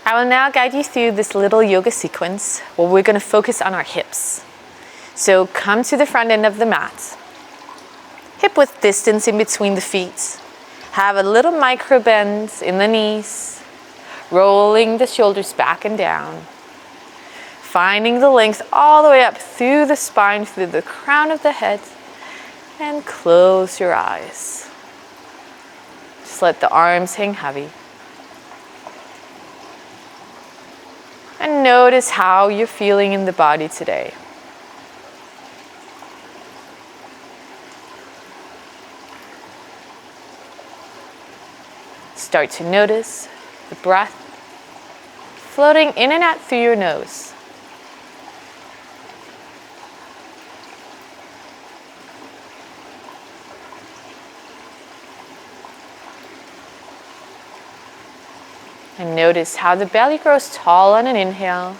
I will now guide you through this little yoga sequence where we're going to focus on our hips. So come to the front end of the mat. Hip width distance in between the feet. Have a little micro bend in the knees. Rolling the shoulders back and down. Finding the length all the way up through the spine, through the crown of the head. And close your eyes. Just let the arms hang heavy. And notice how you're feeling in the body today. Start to notice the breath floating in and out through your nose. And notice how the belly grows tall on an inhale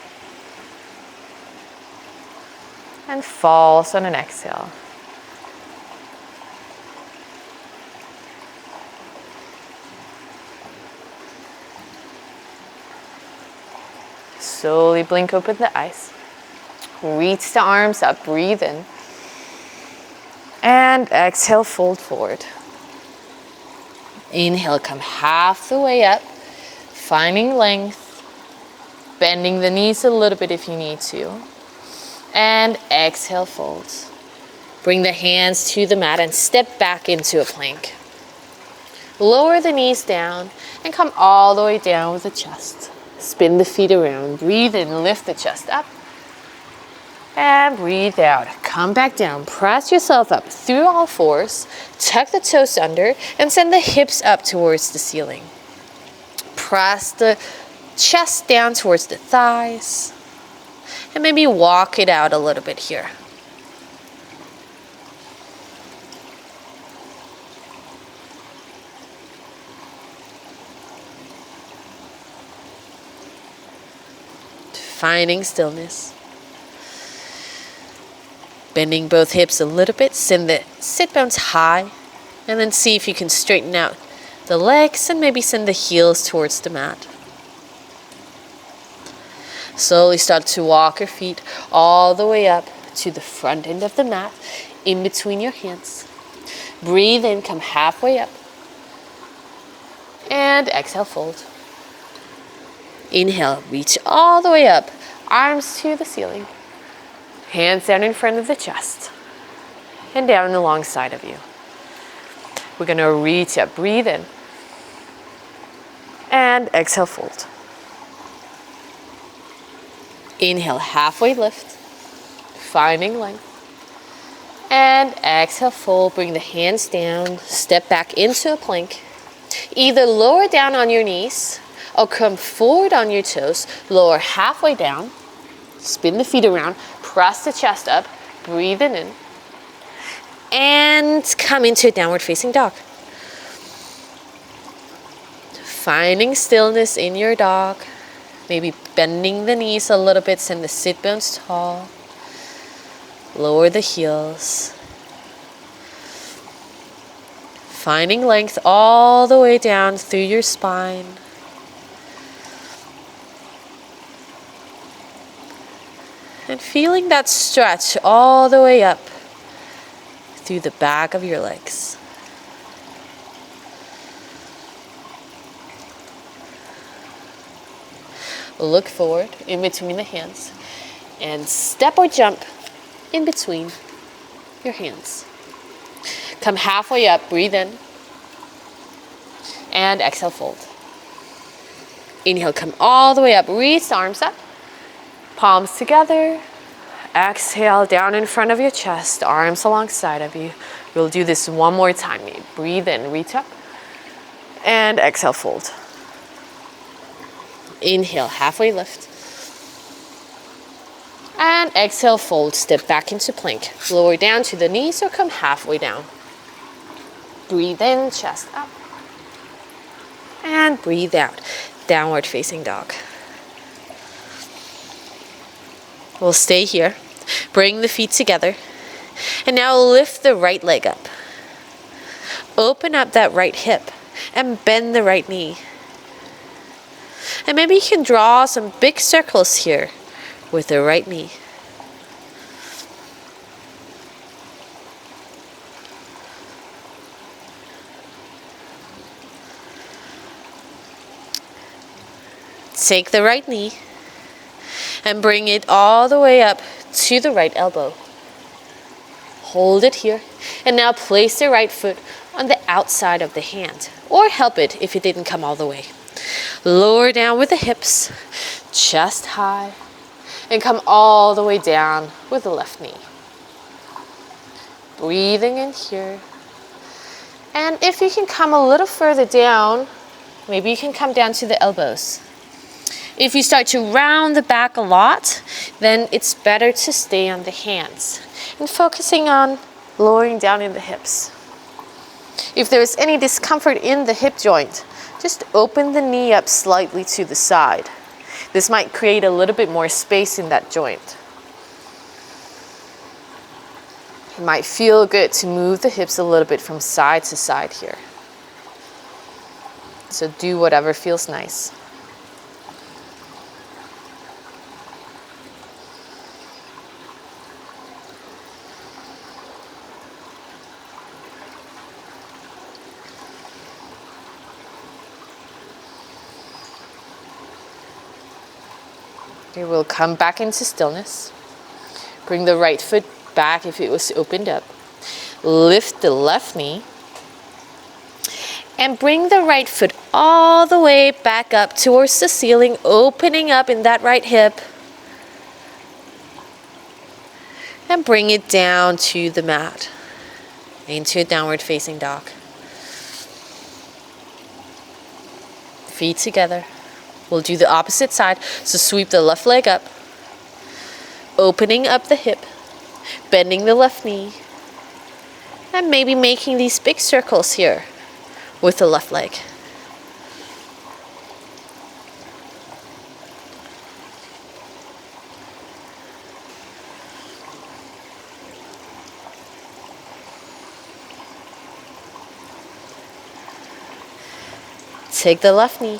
and falls on an exhale. Slowly blink open the eyes. Reach the arms up, breathe in. And exhale, fold forward. Inhale, come half the way up. Finding length, bending the knees a little bit if you need to. And exhale, fold. Bring the hands to the mat and step back into a plank. Lower the knees down and come all the way down with the chest. Spin the feet around, breathe in, lift the chest up. And breathe out, come back down, press yourself up through all fours, tuck the toes under and send the hips up towards the ceiling. Press the chest down towards the thighs. And maybe walk it out a little bit here. Finding stillness. Bending both hips a little bit. Send the sit bones high. And then see if you can straighten out the legs and maybe send the heels towards the mat. Slowly start to walk your feet all the way up to the front end of the mat, in between your hands. Breathe in, come halfway up. And exhale, fold. Inhale, reach all the way up, arms to the ceiling. Hands down in front of the chest and down alongside of you. We're going to reach up, breathe in. And exhale, fold. Inhale, halfway lift, finding length. And exhale, fold, bring the hands down, step back into a plank. Either lower down on your knees or come forward on your toes, lower halfway down, spin the feet around, press the chest up, breathe in. And come into a downward facing dog. Finding stillness in your dog. Maybe bending the knees a little bit, send the sit bones tall. Lower the heels. Finding length all the way down through your spine. And feeling that stretch all the way up through the back of your legs. Look forward in between the hands and step or jump in between your hands. Come halfway up, breathe in. And exhale, fold. Inhale, come all the way up, reach the arms up. Palms together. Exhale, down in front of your chest, arms alongside of you. We'll do this one more time. Breathe in, reach up. And exhale, fold. Inhale, halfway lift. And exhale, fold. Step back into plank. Lower down to the knees or come halfway down. Breathe in, chest up. And breathe out. Downward facing dog. We'll stay here. Bring the feet together. And now lift the right leg up. Open up that right hip and bend the right knee. And maybe you can draw some big circles here with the right knee. Take the right knee and bring it all the way up to the right elbow. Hold it here, and now place the right foot on the outside of the hand, or help it if it didn't come all the way. Lower down with the hips, chest high, and come all the way down with the left knee. Breathing in here. And if you can come a little further down, maybe you can come down to the elbows. If you start to round the back a lot, then it's better to stay on the hands and focusing on lowering down in the hips. If there's any discomfort in the hip joint, just open the knee up slightly to the side. This might create a little bit more space in that joint. It might feel good to move the hips a little bit from side to side here. So do whatever feels nice. Okay, we'll come back into stillness. Bring the right foot back if it was opened up. Lift the left knee. And bring the right foot all the way back up towards the ceiling, opening up in that right hip. And bring it down to the mat, into a downward facing dog. Feet together. We'll do the opposite side. So sweep the left leg up, opening up the hip, bending the left knee, and maybe making these big circles here with the left leg. Take the left knee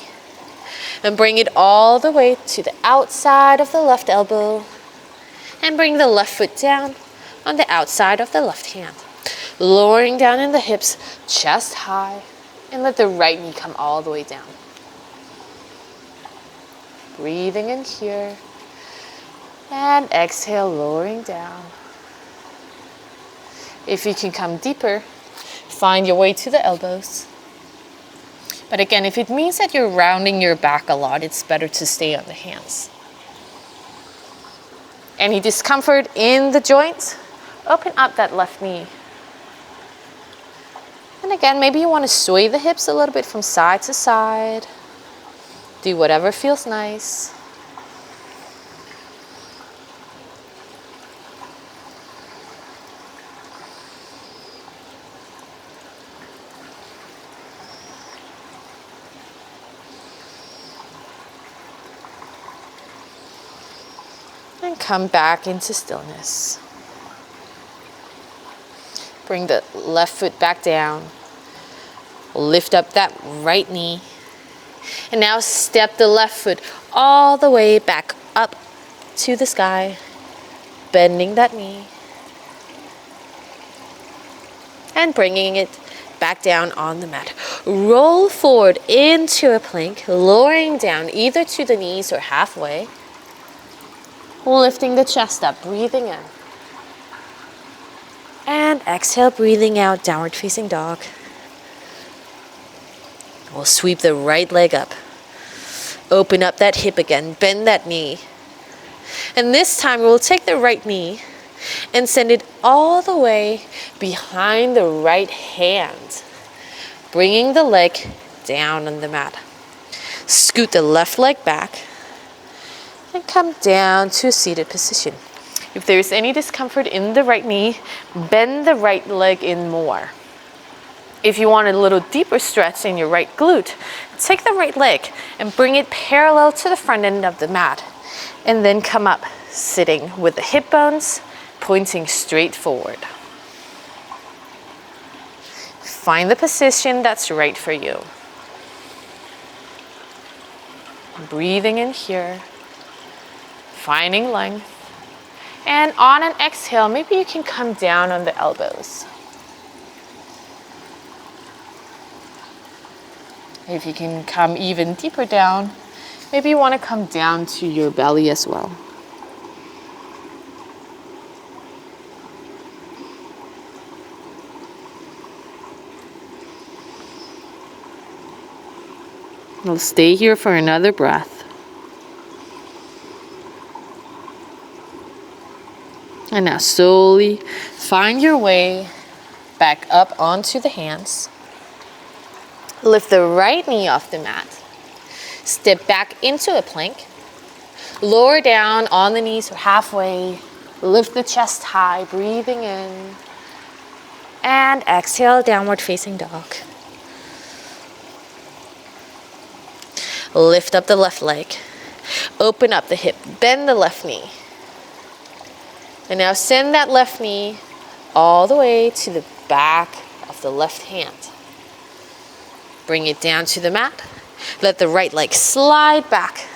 and bring it all the way to the outside of the left elbow. And bring the left foot down on the outside of the left hand. Lowering down in the hips, chest high, and let the right knee come all the way down. Breathing in here. And exhale, lowering down. If you can come deeper, find your way to the elbows. But again, if it means that you're rounding your back a lot, it's better to stay on the hands. Any discomfort in the joints? Open up that left knee. And again, maybe you want to sway the hips a little bit from side to side. Do whatever feels nice. And come back into stillness. Bring the left foot back down. Lift up that right knee. And now step the left foot all the way back up to the sky. Bending that knee. And bringing it back down on the mat. Roll forward into a plank, lowering down either to the knees or halfway. Lifting the chest up, breathing in. And exhale, breathing out, downward facing dog. We'll sweep the right leg up. Open up that hip again, bend that knee. And this time we'll take the right knee and send it all the way behind the right hand. Bringing the leg down on the mat. Scoot the left leg back. And come down to a seated position. If there's any discomfort in the right knee, bend the right leg in more. If you want a little deeper stretch in your right glute, take the right leg and bring it parallel to the front end of the mat. And then come up, sitting with the hip bones pointing straight forward. Find the position that's right for you. Breathing in here, finding length. And on an exhale, maybe you can come down on the elbows. If you can come even deeper down, maybe you want to come down to your belly as well. We'll stay here for another breath. And now slowly find your way back up onto the hands. Lift the right knee off the mat. Step back into a plank. Lower down on the knees halfway. Lift the chest high, breathing in. And exhale, downward facing dog. Lift up the left leg. Open up the hip, bend the left knee. And now send that left knee all the way to the back of the left hand. Bring it down to the mat. Let the right leg slide back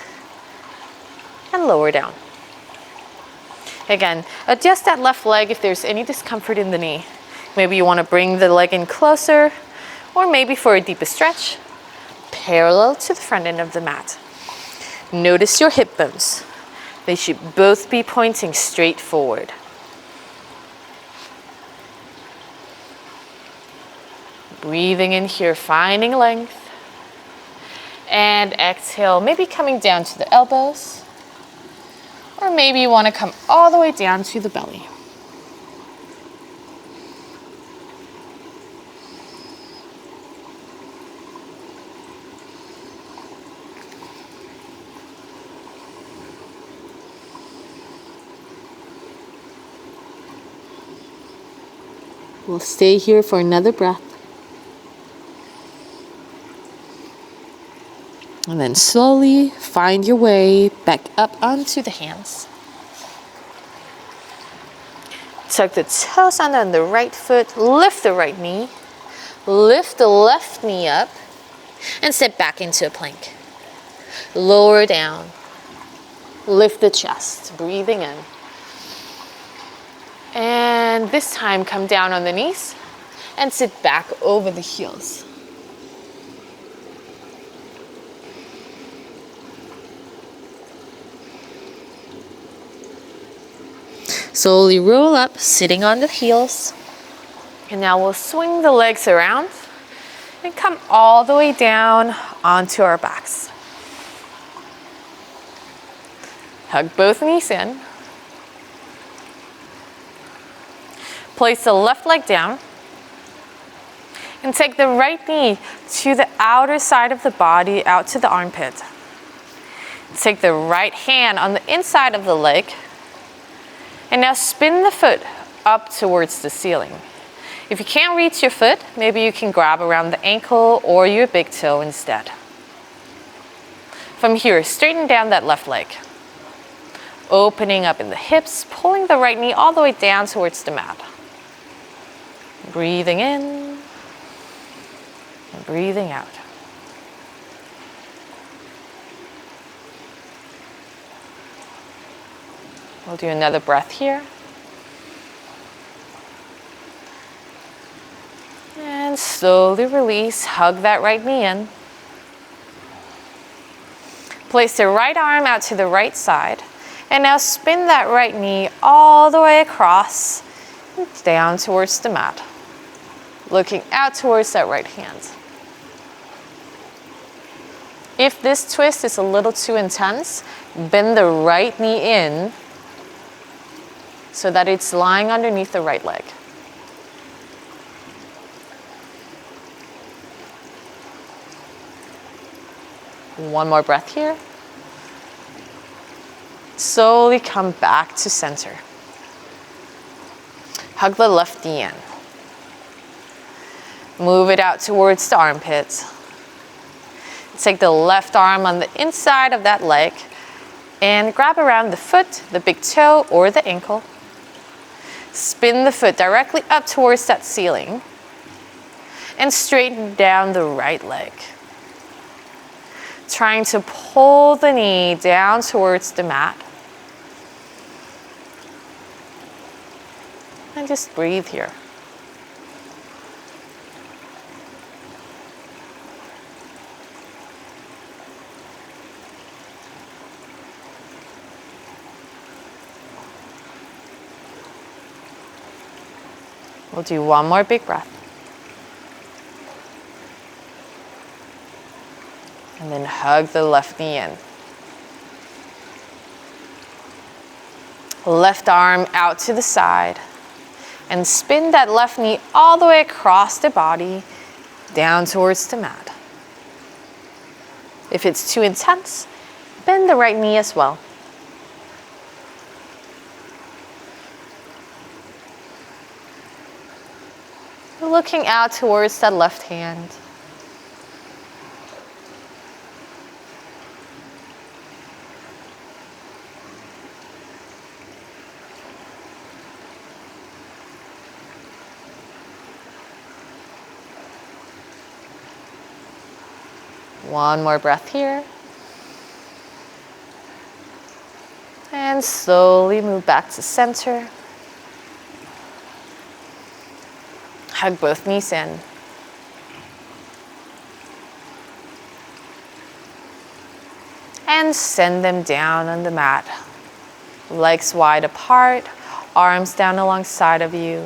and lower down. Again, adjust that left leg if there's any discomfort in the knee. Maybe you want to bring the leg in closer, or maybe for a deeper stretch, parallel to the front end of the mat. Notice your hip bones. They should both be pointing straight forward. Breathing in here, finding length. And exhale, maybe coming down to the elbows. Or maybe you want to come all the way down to the belly. We'll stay here for another breath. And then slowly find your way back up onto the hands. Tuck the toes under on the right foot. Lift the right knee. Lift the left knee up. And step back into a plank. Lower down. Lift the chest. Breathing in. And this time, come down on the knees and sit back over the heels. Slowly roll up, sitting on the heels. And now we'll swing the legs around and come all the way down onto our backs. Hug both knees in. Place the left leg down and take the right knee to the outer side of the body, out to the armpit. Take the right hand on the inside of the leg and now spin the foot up towards the ceiling. If you can't reach your foot, maybe you can grab around the ankle or your big toe instead. From here, straighten down that left leg. Opening up in the hips, pulling the right knee all the way down towards the mat. Breathing in and breathing out. We'll do another breath here. And slowly release, hug that right knee in. Place the right arm out to the right side. And now spin that right knee all the way across and down towards the mat. Looking out towards that right hand. If this twist is a little too intense, bend the right knee in so that it's lying underneath the right leg. One more breath here. Slowly come back to center. Hug the left knee in. Move it out towards the armpits. Take the left arm on the inside of that leg and grab around the foot, the big toe, or the ankle. Spin the foot directly up towards that ceiling and straighten down the right leg. Trying to pull the knee down towards the mat. And just breathe here. We'll do one more big breath. And then hug the left knee in. Left arm out to the side. And spin that left knee all the way across the body, down towards the mat. If it's too intense, bend the right knee as well. Looking out towards that left hand. One more breath here. And slowly move back to center. Hug both knees in. And send them down on the mat. Legs wide apart, arms down alongside of you.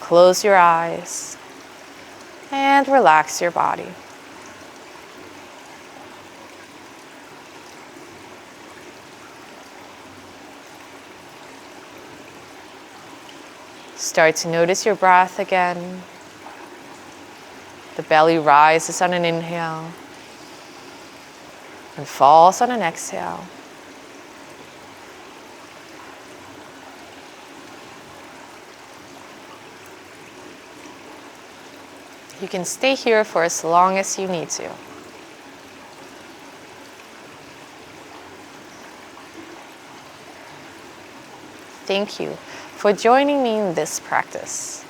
Close your eyes and relax your body. Start to notice your breath again. The belly rises on an inhale and falls on an exhale. You can stay here for as long as you need to. Thank you for joining me in this practice.